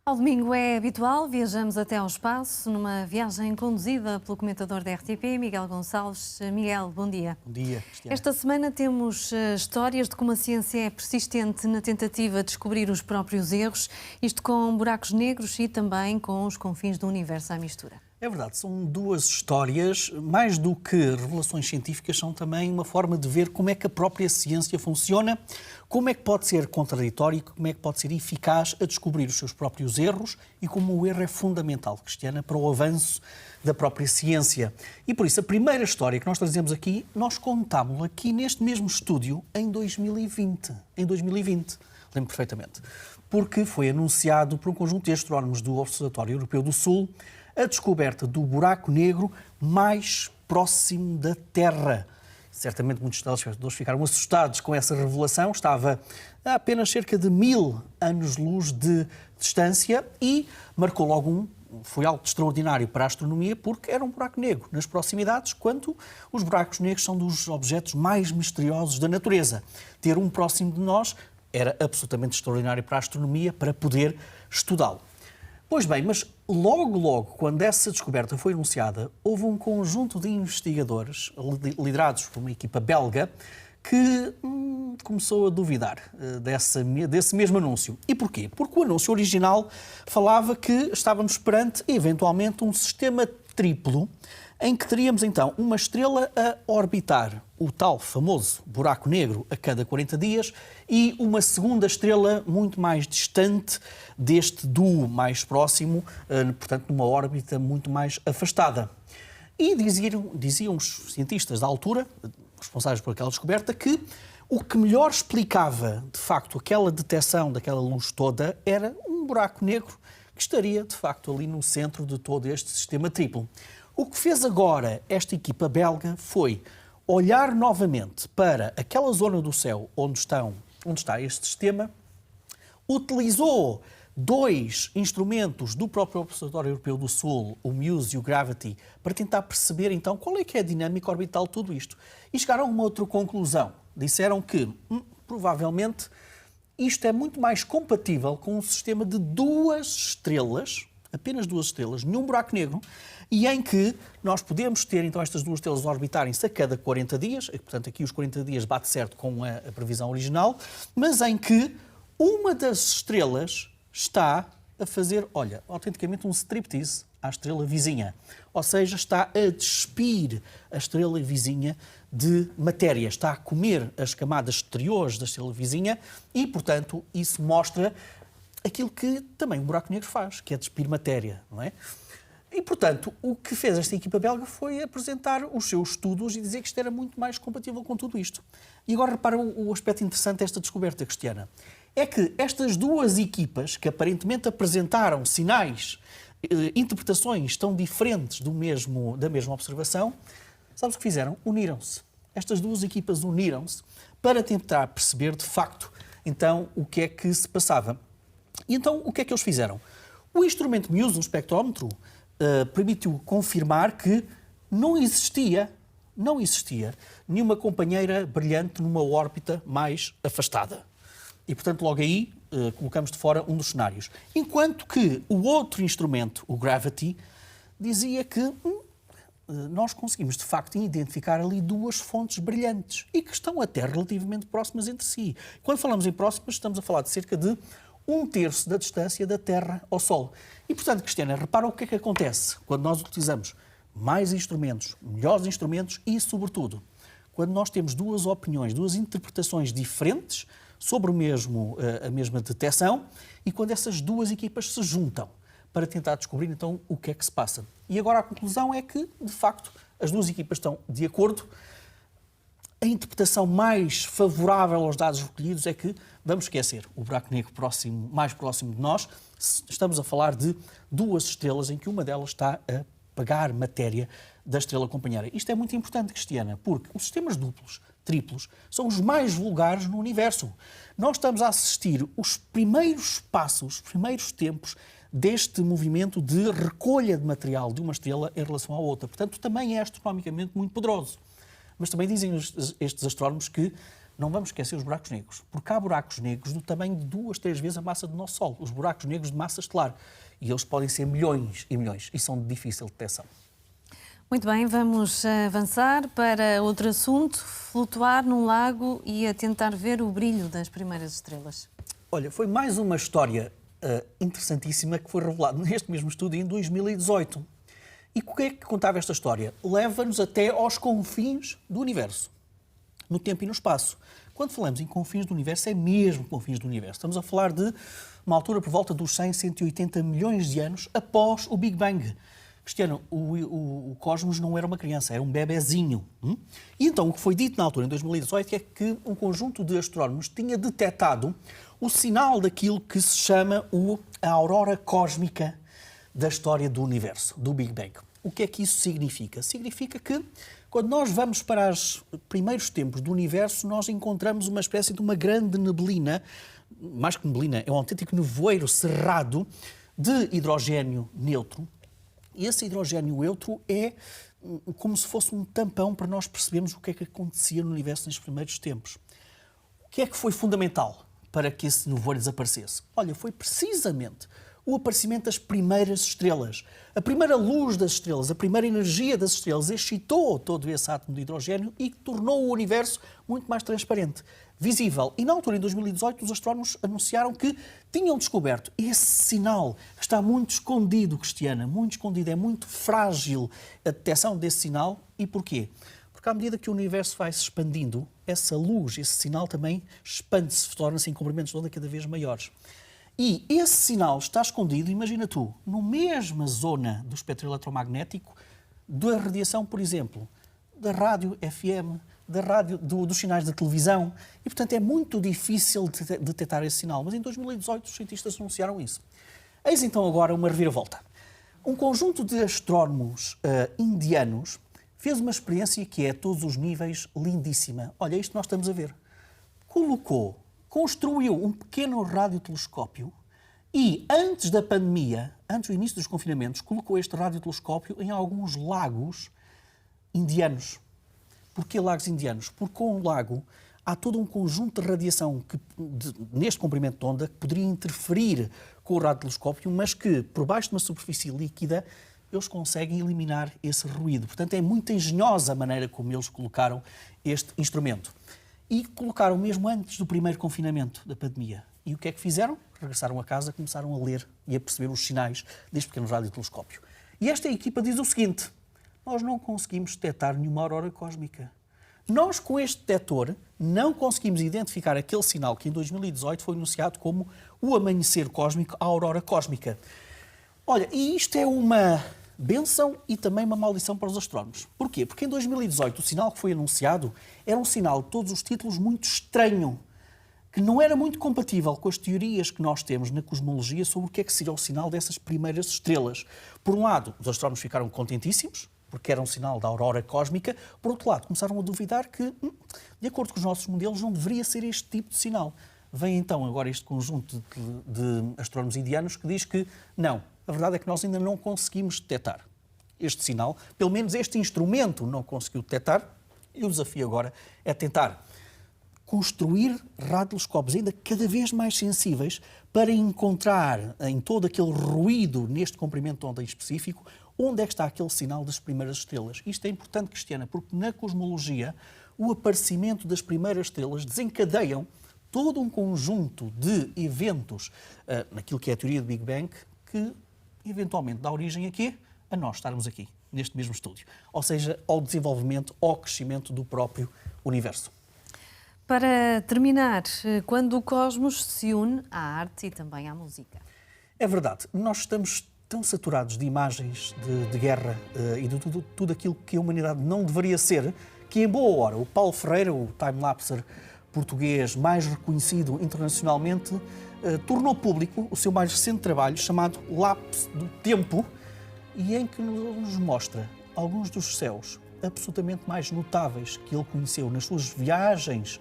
Ao domingo é habitual, viajamos até ao espaço, numa viagem conduzida pelo comentador da RTP, Miguel Gonçalves. Miguel, bom dia. Bom dia, Cristiana. Esta semana temos histórias de como a ciência é persistente na tentativa de descobrir os próprios erros, isto com buracos negros e também com os confins do universo à mistura. É verdade, são duas histórias, mais do que revelações científicas, são também uma forma de ver como é que a própria ciência funciona, como é que pode ser contraditório e como é que pode ser eficaz a descobrir os seus próprios erros e como o erro é fundamental, Cristiana, para o avanço da própria ciência. E por isso, a primeira história que nós trazemos aqui, nós contámos-la aqui neste mesmo estúdio em 2020. Lembro perfeitamente. Porque foi anunciado por um conjunto de astrónomos do Observatório Europeu do Sul a descoberta do buraco negro mais próximo da Terra. Certamente muitos telespectadores ficaram assustados com essa revelação. Estava a apenas cerca de 1000 anos-luz de distância e marcou logo foi algo extraordinário para a astronomia porque era um buraco negro nas proximidades, quando os buracos negros são dos objetos mais misteriosos da natureza. Ter um próximo de nós era absolutamente extraordinário para a astronomia, para poder estudá-lo. Pois bem, mas logo, quando essa descoberta foi anunciada, houve um conjunto de investigadores, liderados por uma equipa belga, que começou a duvidar desse mesmo anúncio. E porquê? Porque o anúncio original falava que estávamos perante, eventualmente, um sistema triplo, em que teríamos então uma estrela a orbitar o tal famoso buraco negro a cada 40 dias e uma segunda estrela muito mais distante deste duo mais próximo, portanto numa órbita muito mais afastada. E diziam os cientistas da altura, responsáveis por aquela descoberta, que o que melhor explicava de facto aquela detecção daquela luz toda era um buraco negro que estaria de facto ali no centro de todo este sistema triplo. O que fez agora esta equipa belga foi olhar novamente para aquela zona do céu onde está este sistema, utilizou dois instrumentos do próprio Observatório Europeu do Sul, o MUSE e o Gravity, para tentar perceber então qual é que é a dinâmica orbital de tudo isto. E chegaram a uma outra conclusão. Disseram que, provavelmente, isto é muito mais compatível com um sistema de duas estrelas, apenas duas estrelas, num buraco negro, e em que nós podemos ter então estas duas estrelas orbitarem-se a cada 40 dias, portanto aqui os 40 dias bate certo com a previsão original, mas em que uma das estrelas está a fazer, olha, autenticamente um striptease à estrela vizinha. Ou seja, está a despir a estrela vizinha de matéria, está a comer as camadas exteriores da estrela vizinha e, portanto, isso mostra aquilo que também um buraco negro faz, que é despir matéria, não é? E, portanto, o que fez esta equipa belga foi apresentar os seus estudos e dizer que isto era muito mais compatível com tudo isto. E agora repara o aspecto interessante desta descoberta, Cristiana. É que estas duas equipas, que aparentemente apresentaram sinais, interpretações tão diferentes da mesma observação, sabes o que fizeram? Uniram-se. Estas duas equipas uniram-se para tentar perceber, de facto, então, o que é que se passava. E então, o que é que eles fizeram? O instrumento MUSE, um espectrómetro, permitiu confirmar que não existia nenhuma companheira brilhante numa órbita mais afastada. E, portanto, logo aí colocamos de fora um dos cenários. Enquanto que o outro instrumento, o Gravity, dizia que nós conseguimos, de facto, identificar ali duas fontes brilhantes e que estão até relativamente próximas entre si. Quando falamos em próximas, estamos a falar de cerca de 1/3 da distância da Terra ao Sol. E, portanto, Cristiana, repara o que é que acontece quando nós utilizamos mais instrumentos, melhores instrumentos e, sobretudo, quando nós temos duas opiniões, duas interpretações diferentes sobre a mesma detecção e quando essas duas equipas se juntam para tentar descobrir, então, o que é que se passa. E agora a conclusão é que, de facto, as duas equipas estão de acordo. A interpretação mais favorável aos dados recolhidos é que, vamos esquecer, o buraco negro mais próximo de nós, estamos a falar de duas estrelas em que uma delas está a pegar matéria da estrela companheira. Isto é muito importante, Cristiana, porque os sistemas duplos, triplos, são os mais vulgares no universo. Nós estamos a assistir os primeiros passos, os primeiros tempos deste movimento de recolha de material de uma estrela em relação à outra. Portanto, também é astronomicamente muito poderoso. Mas também dizem estes astrónomos que Não vamos esquecer os buracos negros, porque há buracos negros do tamanho de 2, 3 vezes a massa do nosso Sol, os buracos negros de massa estelar. E eles podem ser milhões e milhões e são de difícil detecção. Muito bem, vamos avançar para outro assunto, flutuar num lago e a tentar ver o brilho das primeiras estrelas. Olha, foi mais uma história interessantíssima que foi revelada neste mesmo estudo em 2018. E o que é que contava esta história? Leva-nos até aos confins do universo, no tempo e no espaço. Quando falamos em confins do universo, é mesmo confins do universo. Estamos a falar de uma altura por volta dos 100, 180 milhões de anos após o Big Bang. Cristiano, o cosmos não era uma criança, era um bebezinho. E então o que foi dito na altura, em 2018, é que um conjunto de astrónomos tinha detectado o sinal daquilo que se chama a aurora cósmica da história do universo, do Big Bang. O que é que isso significa? Significa que, quando nós vamos para os primeiros tempos do universo, nós encontramos uma espécie de uma grande neblina, mais que neblina, é um autêntico nevoeiro cerrado de hidrogénio neutro. E esse hidrogénio neutro é como se fosse um tampão para nós percebermos o que é que acontecia no universo nos primeiros tempos. O que é que foi fundamental para que esse nevoeiro desaparecesse? Olha, foi precisamente o aparecimento das primeiras estrelas. A primeira luz das estrelas, a primeira energia das estrelas excitou todo esse átomo de hidrogénio e tornou o universo muito mais transparente, visível. E na altura, em 2018, os astrónomos anunciaram que tinham descoberto esse sinal que está muito escondido, Cristiana, muito escondido. É muito frágil a detecção desse sinal. E porquê? Porque à medida que o universo vai se expandindo, essa luz, esse sinal também expande-se, torna-se em comprimentos de onda cada vez maiores. E esse sinal está escondido, imagina tu, na mesma zona do espectro eletromagnético da radiação, por exemplo, da rádio FM, da rádio, dos sinais da televisão. E, portanto, é muito difícil de detectar esse sinal. Mas em 2018 os cientistas anunciaram isso. Eis então agora uma reviravolta. Um conjunto de astrónomos indianos fez uma experiência que é a todos os níveis lindíssima. Olha, isto nós estamos a ver. Construiu um pequeno radiotelescópio e, antes da pandemia, antes do início dos confinamentos, colocou este radiotelescópio em alguns lagos indianos. Porquê lagos indianos? Porque com o lago há todo um conjunto de radiação neste comprimento de onda que poderia interferir com o radiotelescópio, mas que, por baixo de uma superfície líquida, eles conseguem eliminar esse ruído. Portanto, é muito engenhosa a maneira como eles colocaram este instrumento. E colocaram mesmo antes do primeiro confinamento da pandemia. E o que é que fizeram? Regressaram a casa, começaram a ler e a perceber os sinais deste pequeno radiotelescópio. E esta equipa diz o seguinte: nós não conseguimos detectar nenhuma aurora cósmica. Nós, com este detector, não conseguimos identificar aquele sinal que em 2018 foi anunciado como o amanhecer cósmico, a aurora cósmica. Olha, e isto é uma bênção e também uma maldição para os astrónomos. Porquê? Porque em 2018 o sinal que foi anunciado era um sinal de todos os títulos muito estranho, que não era muito compatível com as teorias que nós temos na cosmologia sobre o que é que seria o sinal dessas primeiras estrelas. Por um lado, os astrónomos ficaram contentíssimos, porque era um sinal da aurora cósmica. Por outro lado, começaram a duvidar que, de acordo com os nossos modelos, não deveria ser este tipo de sinal. Vem então agora este conjunto de astrónomos indianos que diz que não, a verdade é que nós ainda não conseguimos detectar este sinal, pelo menos este instrumento não conseguiu detectar, e o desafio agora é tentar construir radiotelescópios ainda cada vez mais sensíveis para encontrar em todo aquele ruído, neste comprimento de onda em específico, onde é que está aquele sinal das primeiras estrelas. Isto é importante, Cristiana, porque na cosmologia o aparecimento das primeiras estrelas desencadeiam todo um conjunto de eventos naquilo que é a teoria do Big Bang que eventualmente dá origem a quê? A nós estarmos aqui, neste mesmo estúdio. Ou seja, ao desenvolvimento, ao crescimento do próprio universo. Para terminar, quando o cosmos se une à arte e também à música? É verdade, nós estamos tão saturados de imagens de guerra e de tudo aquilo que a humanidade não deveria ser, que em boa hora o Paulo Ferreira, o time-lapser português mais reconhecido internacionalmente, tornou público o seu mais recente trabalho chamado Lapse do Tempo, e em que nos mostra alguns dos céus absolutamente mais notáveis que ele conheceu nas suas viagens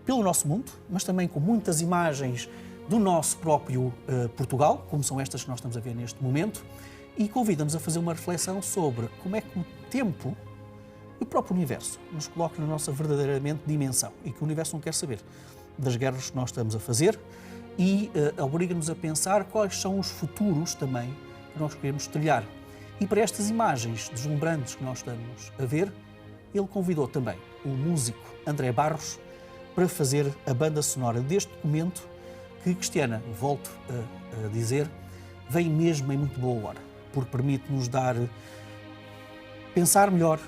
pelo nosso mundo, mas também com muitas imagens do nosso próprio Portugal, como são estas que nós estamos a ver neste momento, e convida-nos a fazer uma reflexão sobre como é que o tempo e o próprio universo nos coloque na nossa verdadeiramente dimensão e que o universo não quer saber das guerras que nós estamos a fazer e obriga-nos a pensar quais são os futuros também que nós queremos trilhar. E para estas imagens deslumbrantes que nós estamos a ver, ele convidou também o músico André Barros para fazer a banda sonora deste documento que, Cristiana, volto a dizer, vem mesmo em muito boa hora, porque permite-nos pensar melhor,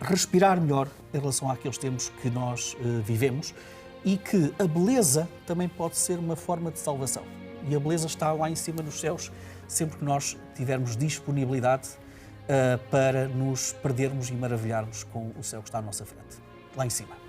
respirar melhor em relação àqueles tempos que nós vivemos e que a beleza também pode ser uma forma de salvação. E a beleza está lá em cima nos céus, sempre que nós tivermos disponibilidade para nos perdermos e maravilharmos com o céu que está à nossa frente, lá em cima.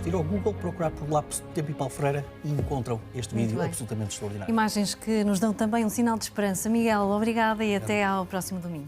Ir ao Google, procurar por Lapso de Tempo e Paulo Freire e encontram este vídeo absolutamente extraordinário. Imagens que nos dão também um sinal de esperança. Miguel, obrigada e até ao próximo domingo.